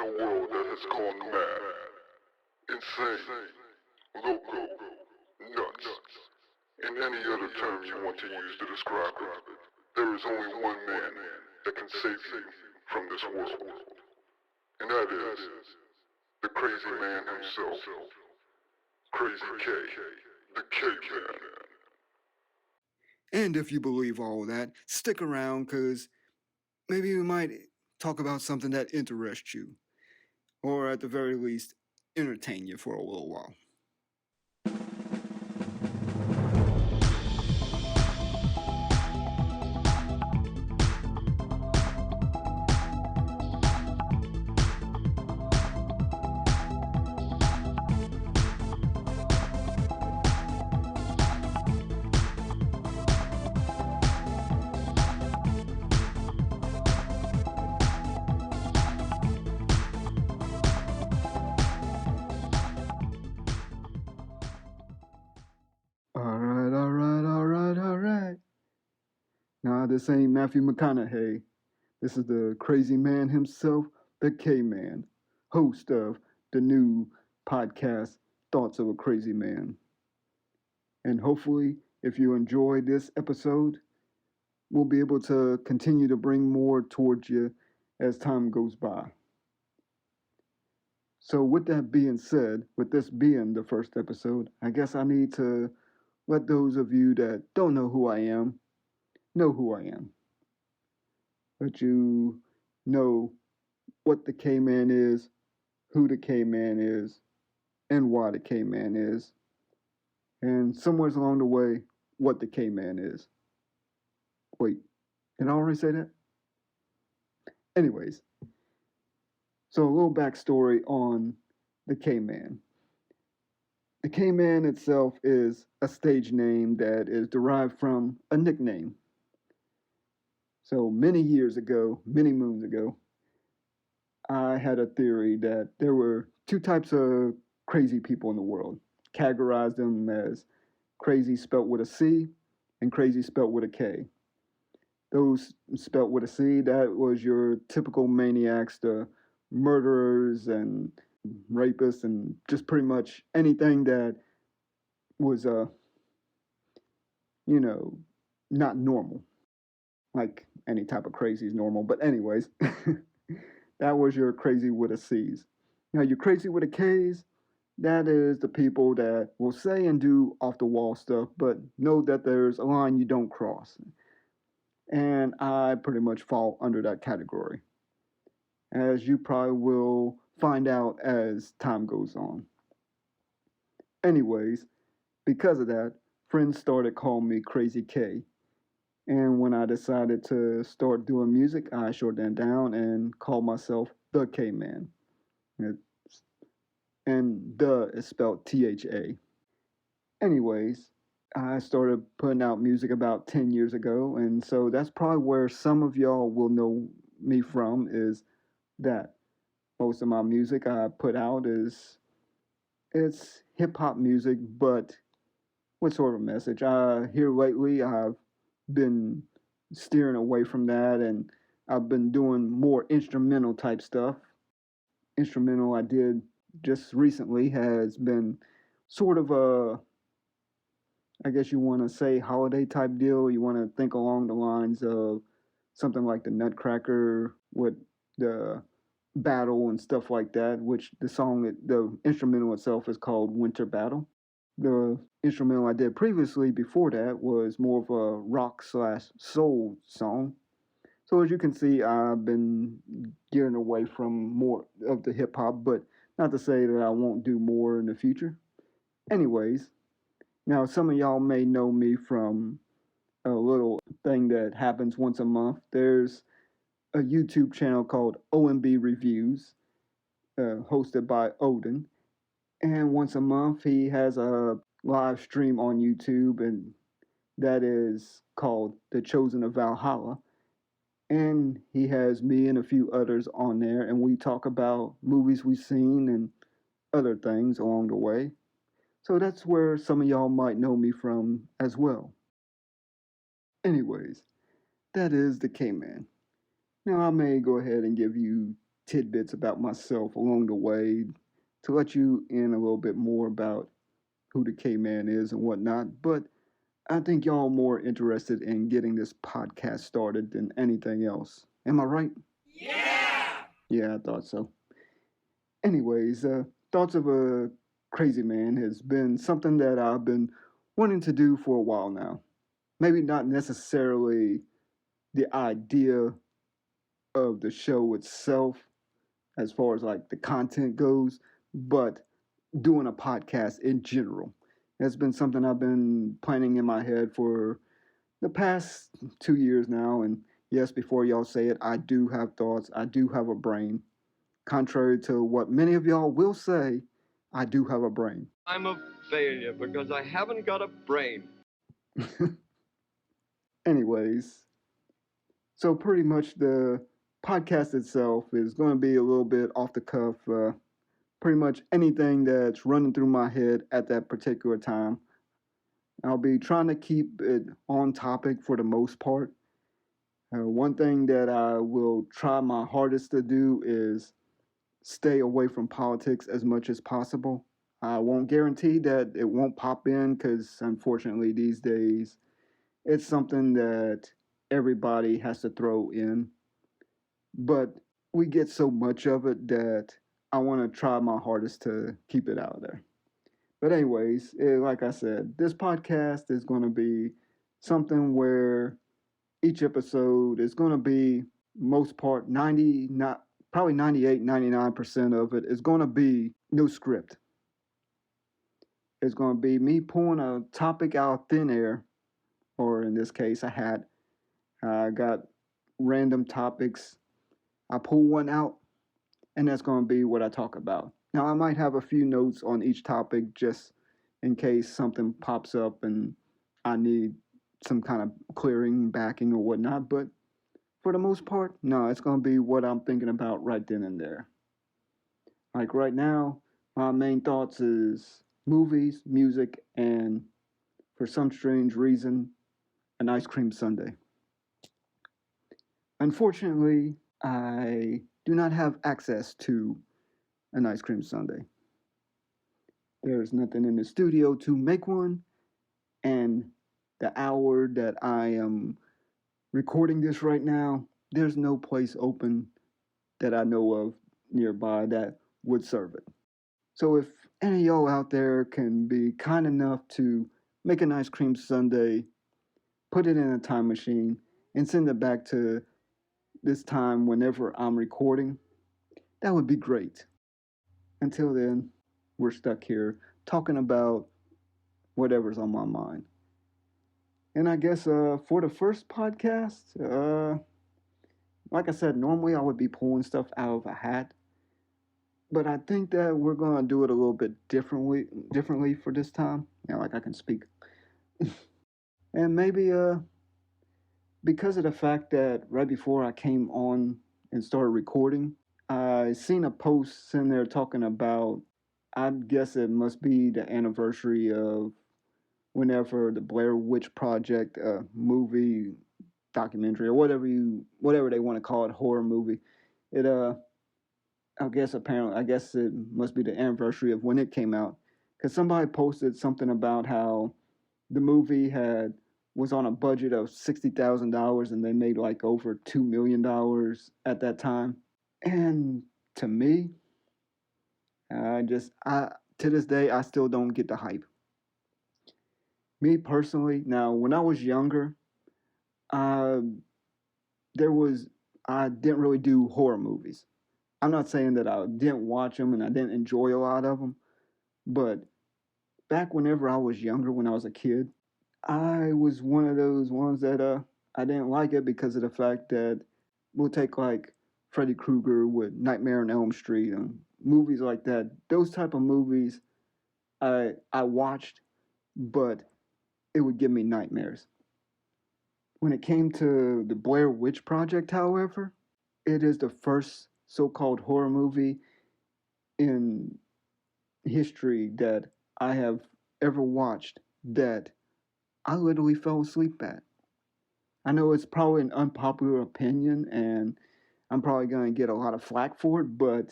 a world that has gone mad, insane, loco, nuts, and any other term you want to use to describe it. There is only one man that can save you from this world, and that is the crazy man himself, Krazy K, the K-Man. And if you believe all that, stick around because maybe we might talk about something that interests you, or at the very least, entertain you for a little while. All right. Nah, this ain't Matthew McConaughey. This is the crazy man himself, the K-Man, host of the new podcast, Thoughts of a Crazy Man. And hopefully, if you enjoy this episode, we'll be able to continue to bring more towards you as time goes by. So, with that being said, with this being the first episode, I guess I need to let those of you that don't know who I am know who I am. Let you know what the K Man is, who the K Man is, and why the K Man is, and somewhere along the way, what the K Man is. Wait, did I already say that? Anyways, so a little backstory on the K Man. The K Man itself is a stage name that is derived from a nickname. So many years ago, many moons ago, I had a theory that there were two types of crazy people in the world. Categorized them as crazy spelt with a C and crazy spelt with a K. Those spelt with a C, that was your typical maniacs, the murderers and rapists, and just pretty much anything that was, not normal. Like any type of crazy is normal. But, anyways, that was your crazy with a C's. Now, your crazy with a K's, that is the people that will say and do off the wall stuff, but know that there's a line you don't cross. And I pretty much fall under that category, as you probably will find out as time goes on. Anyways, because of that, friends started calling me Krazy K. And when I decided to start doing music, I shortened that down and called myself the K Man. And the is spelled THA. Anyways, I started putting out music about 10 years ago, and so that's probably where some of y'all will know me from, is that most of my music I put out is it's hip hop music, but what sort of message? Here lately I've been steering away from that, and I've been doing more instrumental type stuff. Instrumental I did just recently has been sort of a, I guess you want to say, holiday type deal. You want to think along the lines of something like the Nutcracker with the battle and stuff like that, which the instrumental itself is called Winter Battle. The instrumental I did previously before that was more of a rock slash soul song. So as you can see, I've been gearing away from more of the hip hop, but not to say that I won't do more in the future. Anyways, now some of y'all may know me from a little thing that happens once a month. There's a YouTube channel called OMB Reviews, hosted by Odin. And once a month, he has a live stream on YouTube, and that is called The Chosen of Valhalla. And he has me and a few others on there, and we talk about movies we've seen and other things along the way. So that's where some of y'all might know me from as well. Anyways, that is the K-Man. Now I may go ahead and give you tidbits about myself along the way to let you in a little bit more about who the K Man is and whatnot. But I think y'all are more interested in getting this podcast started than anything else. Am I right? Yeah, I thought so. Anyways, Thoughts of a Crazy Man has been something that I've been wanting to do for a while now. Maybe not necessarily the idea of the show itself, as far as like the content goes, but doing a podcast in general. It's been something I've been planning in my head for the past 2 years now. And yes, before y'all say it, I do have thoughts, I do have a brain. Contrary to what many of y'all will say, I do have a brain. I'm a failure because I haven't got a brain. Anyways, so pretty much the podcast itself is going to be a little bit off the cuff. Pretty much anything that's running through my head at that particular time. I'll be trying to keep it on topic for the most part. One thing that I will try my hardest to do is stay away from politics as much as possible. I won't guarantee that it won't pop in because, unfortunately, these days it's something that everybody has to throw in. But we get so much of it that I want to try my hardest to keep it out of there. But, anyways, like I said, this podcast is going to be something where each episode is going to be most part 90 not probably 98 99% of it is going to be no script. It's going to be me pulling a topic out of thin air, or in this case a hat. I got random topics, I pull one out, and that's going to be what I talk about. Now I might have a few notes on each topic just in case something pops up and I need some kind of clearing, backing, or whatnot. But for the most part, no, it's going to be what I'm thinking about right then and there. Like right now, my main thoughts is movies, music, and for some strange reason, an ice cream sundae. Unfortunately, I do not have access to an ice cream sundae. There's nothing in the studio to make one, and the hour that I am recording this right now, there's no place open that I know of nearby that would serve it. So if any of y'all out there can be kind enough to make an ice cream sundae, put it in a time machine, and send it back to this time whenever I'm recording, that would be great. Until then, we're stuck here talking about whatever's on my mind. And I guess for the first podcast, like I said, normally I would be pulling stuff out of a hat, but I think that we're gonna do it a little bit differently for this time. Like I can speak, and maybe because of the fact that right before I came on and started recording, I seen a post in there talking about. I guess it must be the anniversary of whenever the Blair Witch Project movie documentary or whatever they want to call it, horror movie. It I guess it must be the anniversary of when it came out, because somebody posted something about how the movie had was on a budget of $60,000 and they made like over $2 million at that time. And to me, I to this day I still don't get the hype. Me personally, now when I was younger, uh, there was I didn't really do horror movies. I'm not saying that I didn't watch them and I didn't enjoy a lot of them, but back whenever I was younger, when I was a kid, I was one of those ones that I didn't like it because of the fact that we'll take like Freddy Krueger with Nightmare on Elm Street and movies like that. Those type of movies I watched, but it would give me nightmares. When it came to the Blair Witch Project, however, it is the first so-called horror movie in history that I have ever watched that I literally fell asleep at. I know it's probably an unpopular opinion, and I'm probably going to get a lot of flack for it, but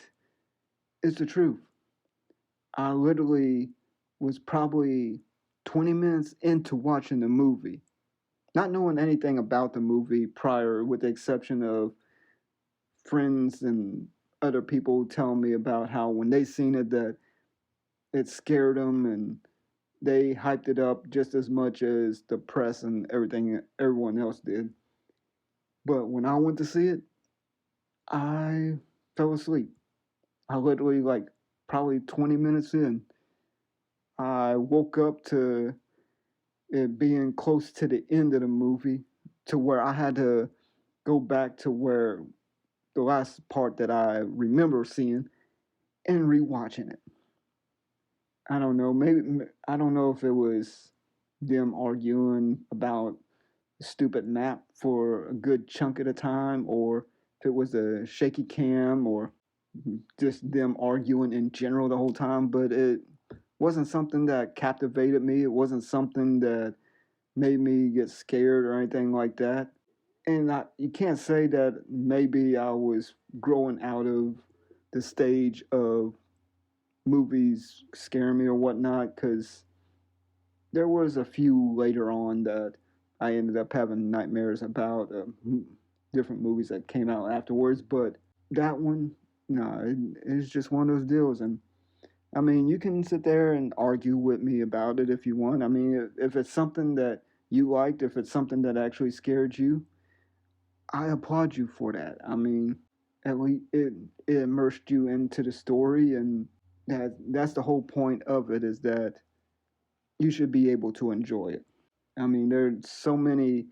it's the truth. I literally was probably 20 minutes into watching the movie, not knowing anything about the movie prior, with the exception of friends and other people telling me about how when they seen it that it scared them, and they hyped it up just as much as the press and everyone else did. But when I went to see it, I fell asleep. I literally, like, probably 20 minutes in, I woke up to it being close to the end of the movie, to where I had to go back to where the last part that I remember seeing and rewatching it. I don't know. Maybe I don't know if it was them arguing about the stupid map for a good chunk of the time, or if it was a shaky cam, or just them arguing in general the whole time. But it wasn't something that captivated me. It wasn't something that made me get scared or anything like that. And you can't say that maybe I was growing out of the stage of movies scaring me or whatnot, because there was a few later on that I ended up having nightmares about, different movies that came out afterwards. But that one, no, it's just one of those deals. And I mean, you can sit there and argue with me about it if you want. I mean, if it's something that you liked, if it's something that actually scared you, I applaud you for that. I mean, at least it immersed you into the story, and that's the whole point of it, is that you should be able to enjoy it. I mean, there's so many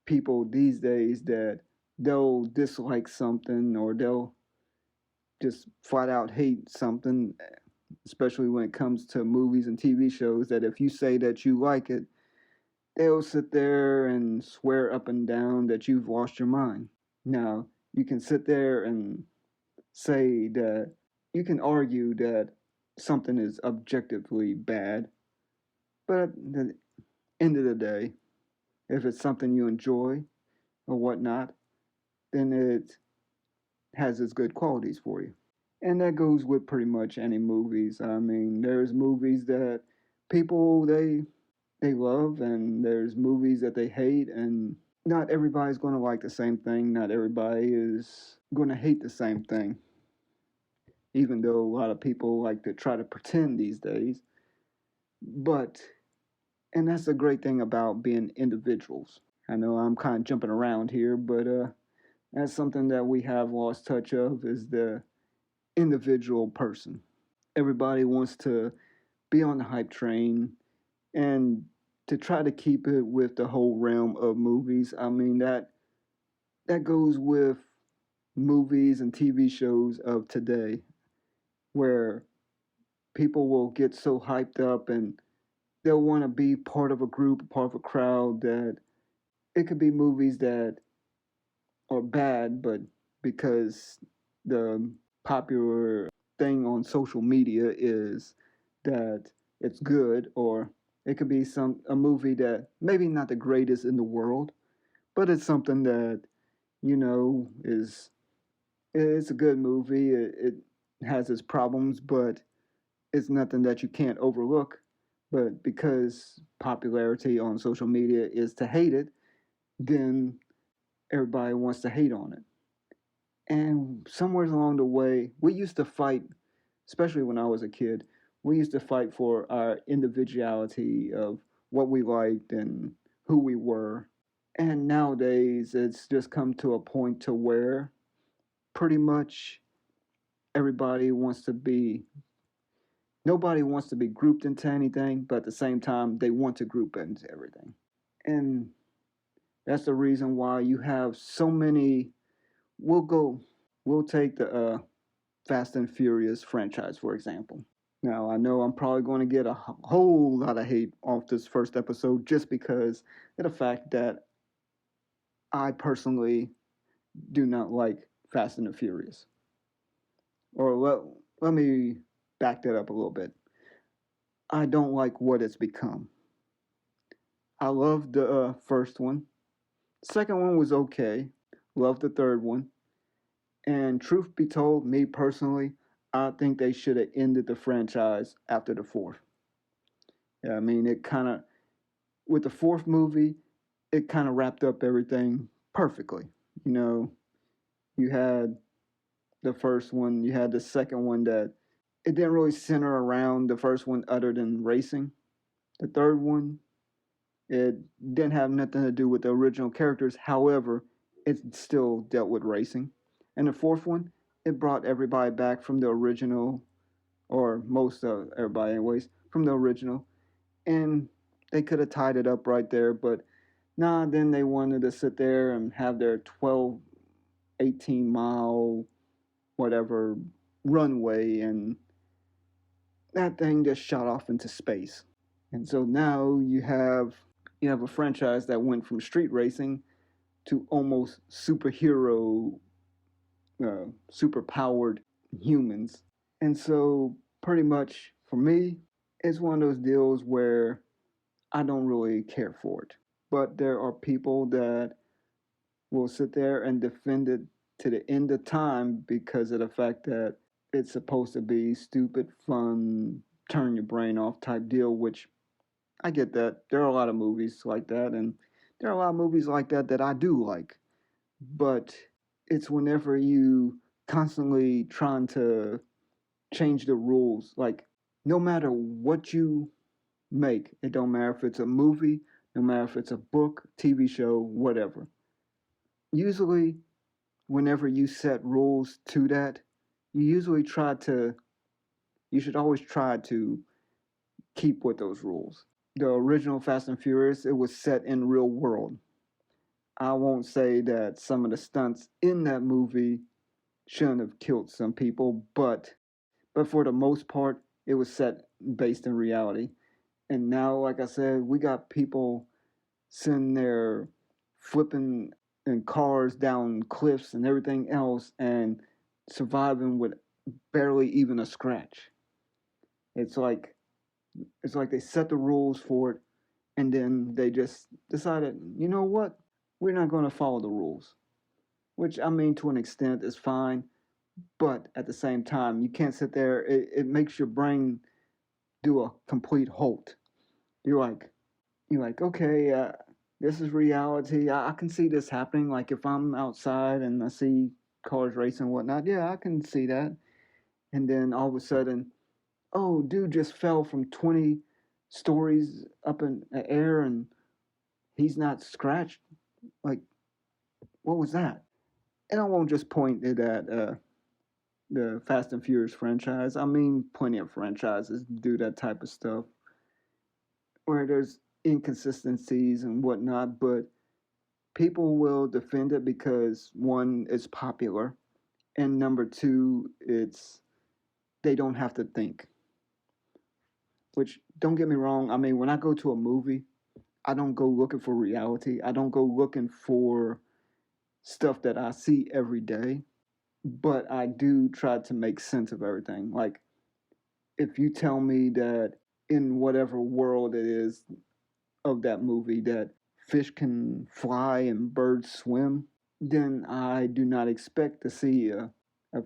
people these days that they'll dislike something, or they'll just flat out hate something, especially when it comes to movies and TV shows, that if you say that you like it, they'll sit there and swear up and down that you've lost your mind. Now, you can sit there and say that you can argue that something is objectively bad, but at the end of the day, if it's something you enjoy or whatnot, then it has its good qualities for you. And that goes with pretty much any movies. I mean, there's movies that people they love, and there's movies that they hate, and not everybody's going to like the same thing. Not everybody is going to hate the same thing, even though a lot of people like to try to pretend these days. But, and that's the great thing about being individuals. I know I'm kind of jumping around here, but that's something that we have lost touch of, is the individual person. Everybody wants to be on the hype train, and to try to keep it with the whole realm of movies. I mean, that goes with movies and TV shows of today, where people will get so hyped up, and they'll want to be part of a group, part of a crowd, that it could be movies that are bad, but because the popular thing on social media is that it's good, or it could be a movie that maybe not the greatest in the world, but it's something that is it's a good movie. It has its problems, but it's nothing that you can't overlook. But because popularity on social media is to hate it, then everybody wants to hate on it. And somewhere along the way, we used to fight, especially when I was a kid, we used to fight for our individuality of what we liked and who we were. And nowadays, it's just come to a point to where pretty much everybody wants to be, nobody wants to be grouped into anything, but at the same time, they want to group into everything. And that's the reason why you have so many. We'll go, we'll take the Fast and Furious franchise, for example. Now, I know I'm probably going to get a whole lot of hate off this first episode, just because of the fact that I personally do not like Fast and the Furious. Or let me back that up a little bit. I don't like what it's become. I love the first one. Second one was okay. Love the third one. And truth be told, me personally, I think they should have ended the franchise after the fourth. Yeah, I mean, it kind of, with the fourth movie, it kind of wrapped up everything perfectly. You know, you had the first one, you had the second one that it didn't really center around the first one other than racing. The third one, it didn't have nothing to do with the original characters. However, it still dealt with racing. And the fourth one, it brought everybody back from the original, or most of everybody, anyways, from the original. And they could have tied it up right there, but nah, then they wanted to sit there and have their 12, 18-mile, whatever, runway, and that thing just shot off into space. And so now you have a franchise that went from street racing to almost superhero, super powered humans. And so pretty much for me, it's one of those deals where I don't really care for it. But there are people that will sit there and defend it to the end of time because of the fact that it's supposed to be stupid, fun, turn your brain off type deal, which I get that. There are a lot of movies like that, and there are a lot of movies like that that I do like. But it's whenever you constantly trying to change the rules, like no matter what you make, it don't matter if it's a movie, no matter if it's a book, TV show, whatever. Usually, whenever you set rules to that, you usually try to, you should always try to keep with those rules. The original Fast and Furious, it was set in real world. I won't say that some of the stunts in that movie shouldn't have killed some people, but for the most part, it was set based in reality. And now, like I said, we got people sitting there flipping in cars down cliffs and everything else and surviving with barely even a scratch. It's like it's like they set the rules for it and then they just decided, you know what? We're not going to follow the rules. Which I mean to an extent is fine, but at the same time, you can't sit there. It makes your brain do a complete halt. You're like, okay, this is reality. I can see this happening. Like if I'm outside and I see cars racing and whatnot, yeah, I can see that. And then all of a sudden, oh, dude just fell from 20 stories up in the air and he's not scratched. Like, what was that? And I won't just point it at the Fast and Furious franchise. I mean, plenty of franchises do that type of stuff where there's inconsistencies and whatnot, but people will defend it because one, it's popular, and number two, it's they don't have to think. Which don't get me wrong, I mean when I go to a movie, I don't go looking for reality. I don't go looking for stuff that I see every day, but I do try to make sense of everything. Like if you tell me that in whatever world it is of that movie that fish can fly and birds swim, then I do not expect to see a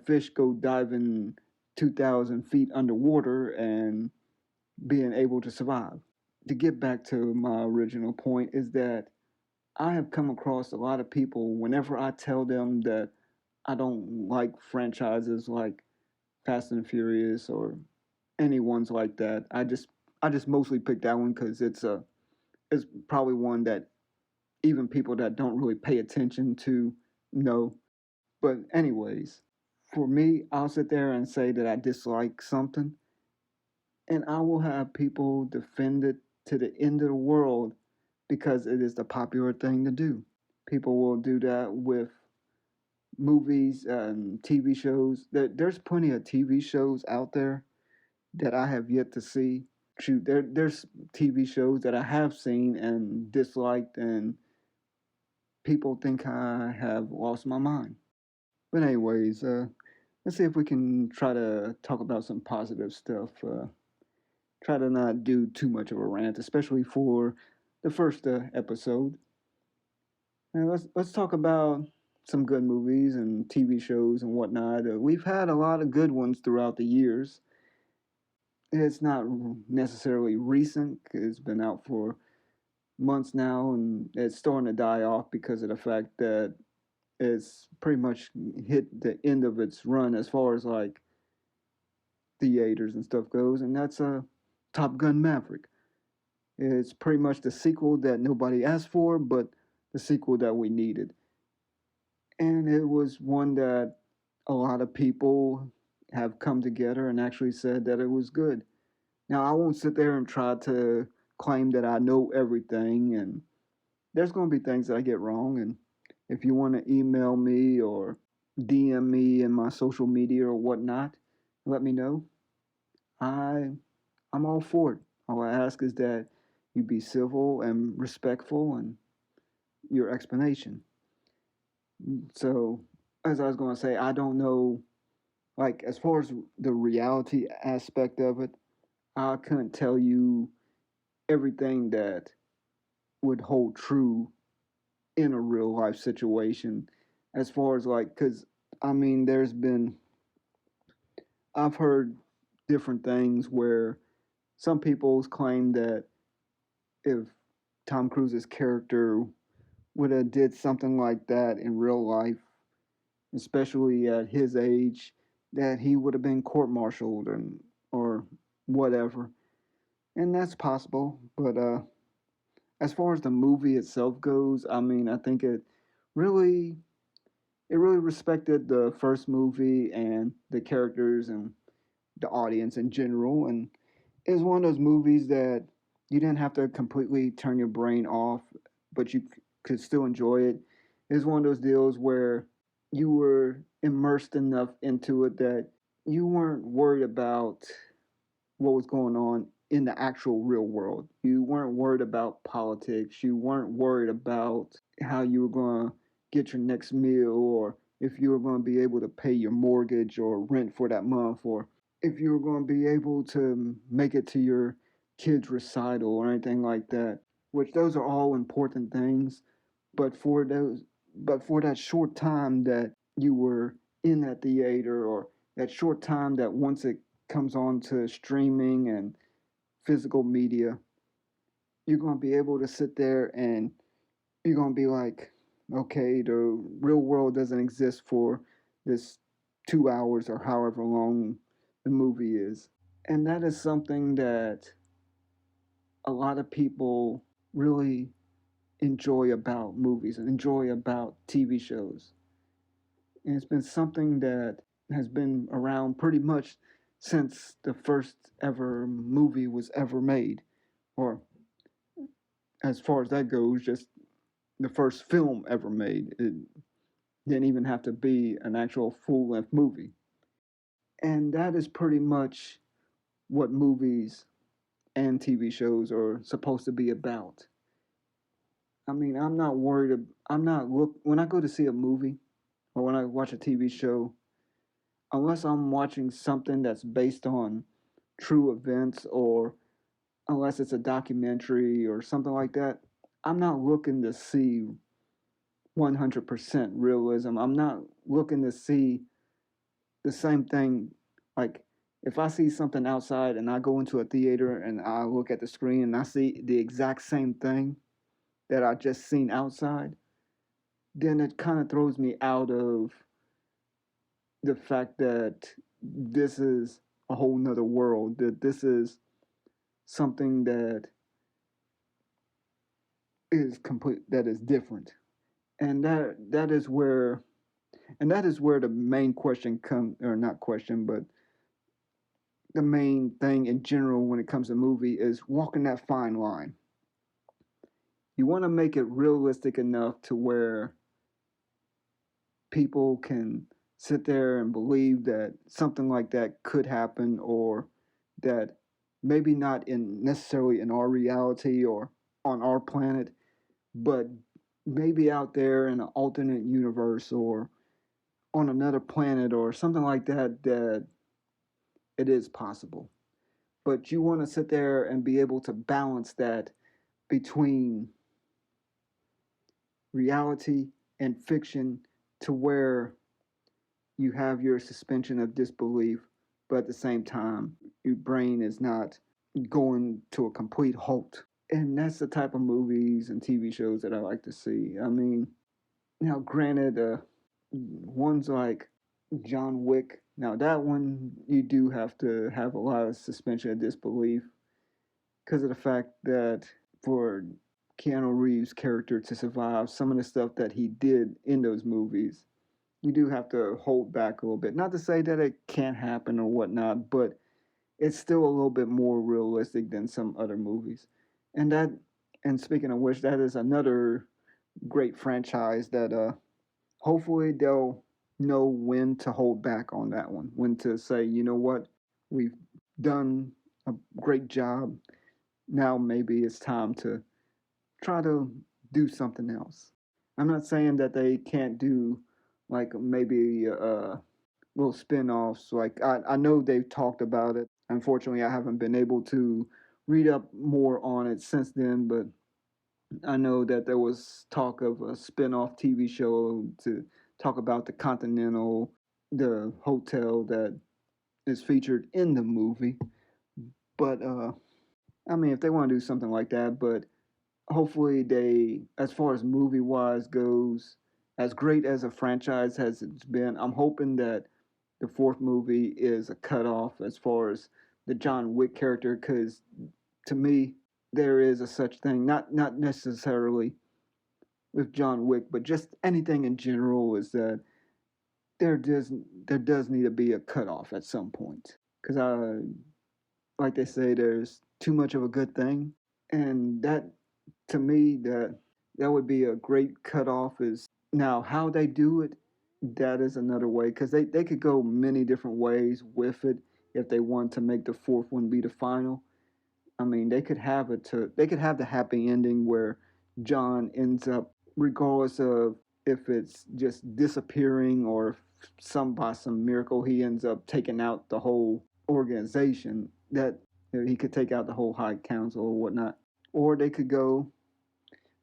fish go diving 2,000 feet underwater and being able to survive. To get back to my original point, is that I have come across a lot of people whenever I tell them that I don't like franchises like Fast and Furious or any ones like that. I just mostly pick that one because it's probably one that even people that don't really pay attention to know. But anyways, for me, I'll sit there and say that I dislike something, and I will have people defend it to the end of the world because it is the popular thing to do. People will do that with movies and TV shows. There's plenty of TV shows out there that I have yet to see. Shoot, there's TV shows that I have seen and disliked, and people think I have lost my mind. But anyways, let's see if we can try to talk about some positive stuff. Try to not do too much of a rant, especially for the first episode. And let's talk about. some good movies and TV shows and whatnot. We've had a lot of good ones throughout the years. It's not necessarily recent. It's been out for months now, and it's starting to die off because of the fact that it's pretty much hit the end of its run as far as like theaters and stuff goes, and that's Top Gun Maverick. It's pretty much the sequel that nobody asked for, but the sequel that we needed. And it was one that a lot of people have come together and actually said that it was good. Now, I won't sit there and try to claim that I know everything, and there's going to be things that I get wrong. And if you want to email me or DM me in my social media or whatnot, let me know. I I'm all for it. All I ask is that you be civil and respectful in your explanation. So, as I was going to say, I don't know, like, as far as the reality aspect of it, I couldn't tell you everything that would hold true in a real life situation. As far as, like, because, I mean, I've heard different things where some people claim that if Tom Cruise's character would have did something like that in real life, especially at his age, that he would have been court-martialed and or whatever. And that's possible, but as far as the movie itself goes, I mean, I think really it really respected the first movie and the characters and the audience in general, and it was one of those movies that you didn't have to completely turn your brain off, but you could still enjoy it. It was one of those deals where you were immersed enough into it that you weren't worried about what was going on in the actual real world. You weren't worried about politics. You weren't worried about how you were going to get your next meal or if you were going to be able to pay your mortgage or rent for that month or if you were going to be able to make it to your kid's recital or anything like that, which those are all important things. But for that short time that you were in that theater or that short time that once it comes on to streaming and physical media, you're going to be able to sit there and you're going to be like, okay, the real world doesn't exist for this 2 hours or however long the movie is. And that is something that a lot of people really enjoy about movies and enjoy about TV shows. And it's been something that has been around pretty much since the first ever movie was ever made. Or as far as that goes, just the first film ever made. It didn't even have to be an actual full length movie. And that is pretty much what movies and TV shows are supposed to be about. I mean, I'm not worried. I'm not look when I go to see a movie or when I watch a TV show, unless I'm watching something that's based on true events or unless it's a documentary or something like that. I'm not looking to see 100% realism. I'm not looking to see the same thing. Like, if I see something outside and I go into a theater and I look at the screen and I see the exact same thing that I just seen outside, then it kind of throws me out of the fact that this is a whole nother world, that this is something that is complete, that is different. And that is where the main question comes, or not question, but the main thing in general when it comes to movie is walking that fine line. You want to make it realistic enough to where people can sit there and believe that something like that could happen or that maybe not in necessarily in our reality or on our planet, but maybe out there in an alternate universe or on another planet or something like that, that it is possible. But you want to sit there and be able to balance that between reality and fiction to where you have your suspension of disbelief, but at the same time, your brain is not going to a complete halt. And that's the type of movies and TV shows that I like to see. I mean, now granted, ones like John Wick, now that one you do have to have a lot of suspension of disbelief because of the fact that for Keanu Reeves' character to survive some of the stuff that he did in those movies, you do have to hold back a little bit. Not to say that it can't happen or whatnot, but it's still a little bit more realistic than some other movies. And that, and speaking of which, that is another great franchise that hopefully they'll know when to hold back on that one, when to say, you know what, we've done a great job. Now maybe it's time to try to do something else. I'm not saying that they can't do like maybe little spin-offs. Like I know they've talked about it. Unfortunately, I haven't been able to read up more on it since then, but I know that there was talk of a spin-off TV show to talk about the Continental, the hotel that is featured in the movie. But I mean, if they want to do something like that, but hopefully they, as far as movie wise goes, as great as a franchise has it's been, I'm hoping that the fourth movie is a cutoff as far as the John Wick character, because to me there is a such thing, not necessarily with John Wick, but just anything in general, is that there does need to be a cutoff at some point, because I like they say there's too much of a good thing, and that to me that would be a great cutoff. Is now how they do it, that is another way, because they could go many different ways with it if they want to make the fourth one be the final. I mean, they could have the happy ending where John ends up, regardless of if it's just disappearing or if some by some miracle he ends up taking out the whole organization, that he could take out the whole high council or whatnot. Or they could go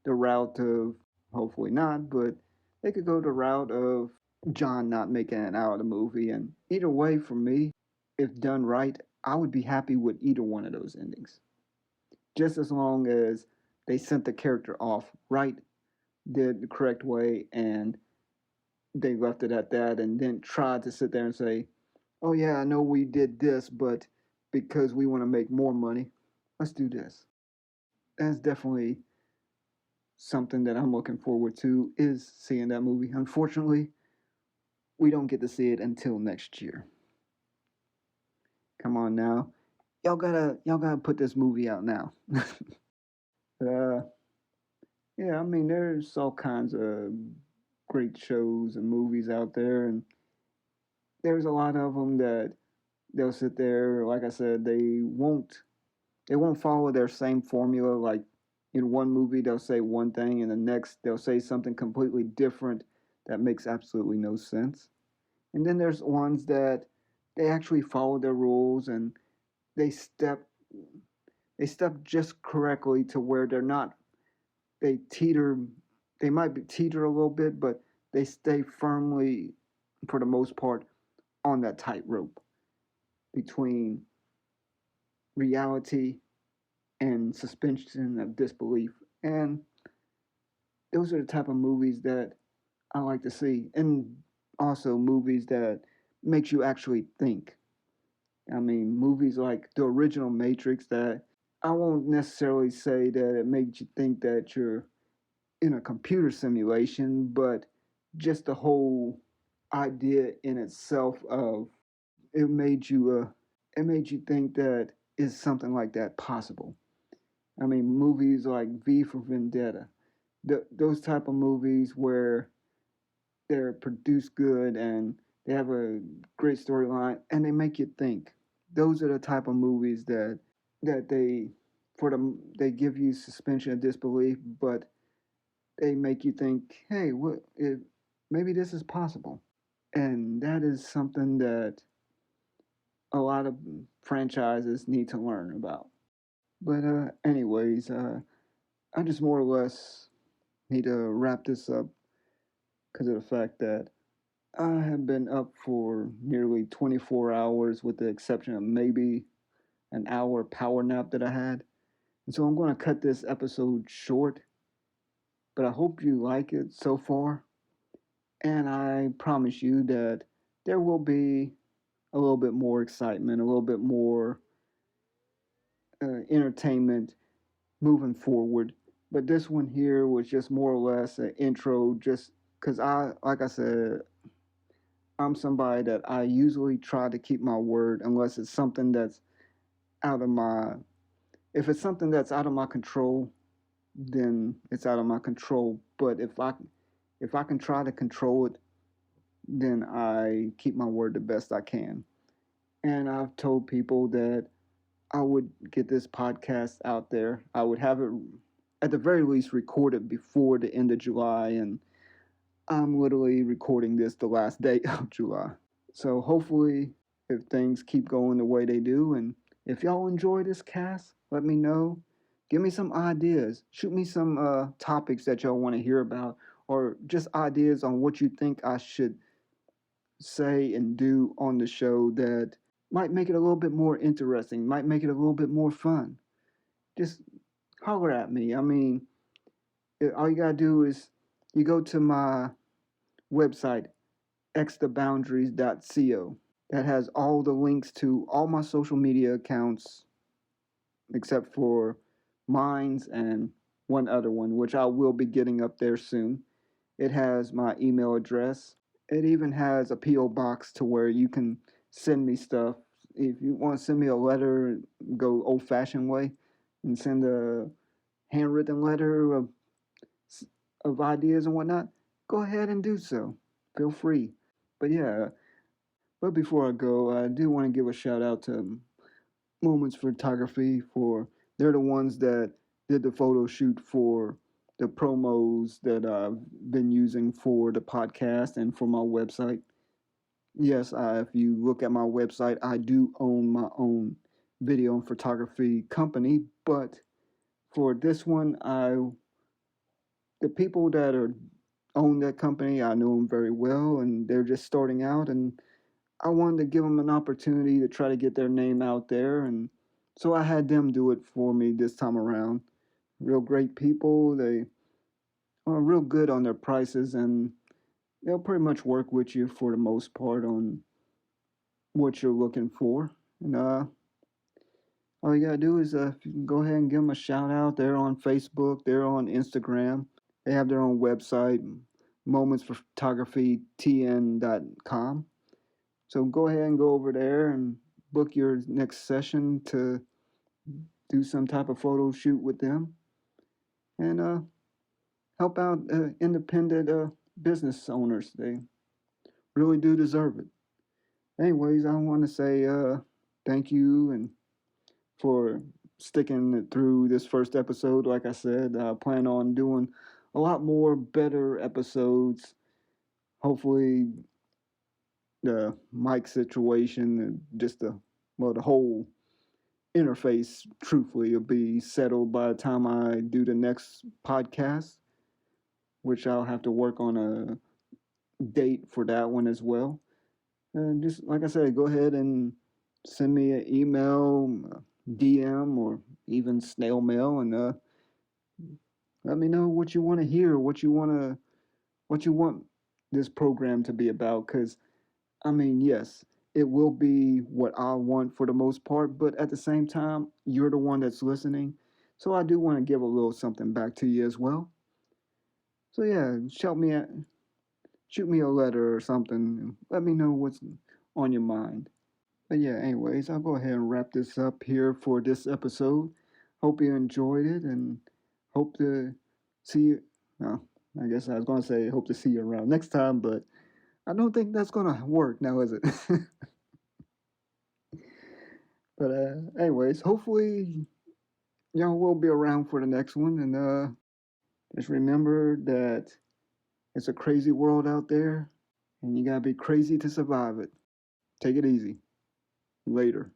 the route of, hopefully not, but they could go the route of John not making it out of the movie. And either way, for me, if done right, I would be happy with either one of those endings. Just as long as they sent the character off right, did the correct way, and they left it at that, and then tried to sit there and say, oh, yeah, I know we did this, but because we want to make more money, let's do this. That's definitely something that I'm looking forward to, is seeing that movie. Unfortunately, we don't get to see it until next year. Come on now. Y'all gotta put this movie out now. uh yeah, I mean there's all kinds of great shows and movies out there, and there's a lot of them that they'll sit there, like I said, they won't follow their same formula. Like in one movie they'll say one thing and the next they'll say something completely different that makes absolutely no sense. And then there's ones that they actually follow their rules, and they step they step just correctly to where they're not, they teeter, they might be teeter a little bit, but they stay firmly, for the most part, on that tightrope between reality and suspension of disbelief. And those are the type of movies that I like to see, and also movies that makes you actually think. I mean, movies like the original Matrix, that I won't necessarily say that it makes you think that you're in a computer simulation, but just the whole idea in itself of, it made you it made you think that is something like that possible. I mean, movies like V for Vendetta, those type of movies where they're produced good and they have a great storyline and they make you think. Those are the type of movies that they give you suspension of disbelief, but they make you think, hey, what if maybe this is possible? And that is something that a lot of franchises need to learn about. But anyways, I just more or less need to wrap this up. because of the fact that I have been up for nearly 24 hours with the exception of maybe an hour power nap that I had. And so I'm going to cut this episode short, but I hope you like it so far. And I promise you that there will be a little bit more excitement, a little bit more entertainment moving forward. But this one here was just more or less an intro, just because like I said, I'm somebody that I usually try to keep my word unless it's something that's out of my, if it's something that's out of my control, then it's out of my control. But if I can try to control it, then I keep my word the best I can. And I've told people that I would get this podcast out there. I would have it at the very least recorded before the end of July, and I'm literally recording this the last day of July. So hopefully, if things keep going the way they do, and if y'all enjoy this cast, let me know. Give me some ideas. Shoot me some topics that y'all want to hear about, or just ideas on what you think I should say and do on the show that might make it a little bit more interesting, might make it a little bit more fun. Just holler at me. I mean, all you gotta do is you go to my website, xtheboundaries.co. That has all the links to all my social media accounts, except for mine's and one other one, which I will be getting up there soon. It has my email address. It even has a P.O. box to where you can send me stuff. If you want to send me a letter, go old fashioned way and send a handwritten letter of ideas and whatnot, go ahead and do so. Feel free. But yeah, but before I go, I do want to give a shout out to Moments Photography for they're the ones that did the photo shoot for the promos that I've been using for the podcast and for my website. Yes, if you look at my website, I do own my own video and photography company, but for this one, I the people that are own that company, I know them very well, and they're just starting out, and I wanted to give them an opportunity to try to get their name out there, and so I had them do it for me this time around. Real great people. They are real good on their prices, and they'll pretty much work with you for the most part on what you're looking for. And all you gotta do is you can go ahead and give them a shout out. They're on Facebook. They're on Instagram. They have their own website, momentsphotographytn.com. So go ahead and go over there and book your next session to do some type of photo shoot with them and help out independent business owners. They really do deserve it. Anyways, I want to say thank you and for sticking through this first episode. Like I said, I plan on doing a lot more better episodes. Hopefully, the mic situation and just the whole interface, truthfully, will be settled by the time I do the next podcast, which I'll have to work on a date for that one as well. And just like I said, go ahead and send me an email, DM, or even snail mail, and let me know what you want to hear, what you want this program to be about. Because I mean, yes, it will be what I want for the most part, but at the same time, you're the one that's listening. So I do want to give a little something back to you as well. So yeah, shoot me a letter or something. Let me know what's on your mind. But yeah, anyways, I'll go ahead and wrap this up here for this episode. Hope you enjoyed it and hope to see you. Well, I guess I was going to say hope to see you around next time, but I don't think that's going to work now, is it? But anyways, hopefully y'all will be around for the next one, and just remember that it's a crazy world out there, and you gotta be crazy to survive it. Take it easy. Later.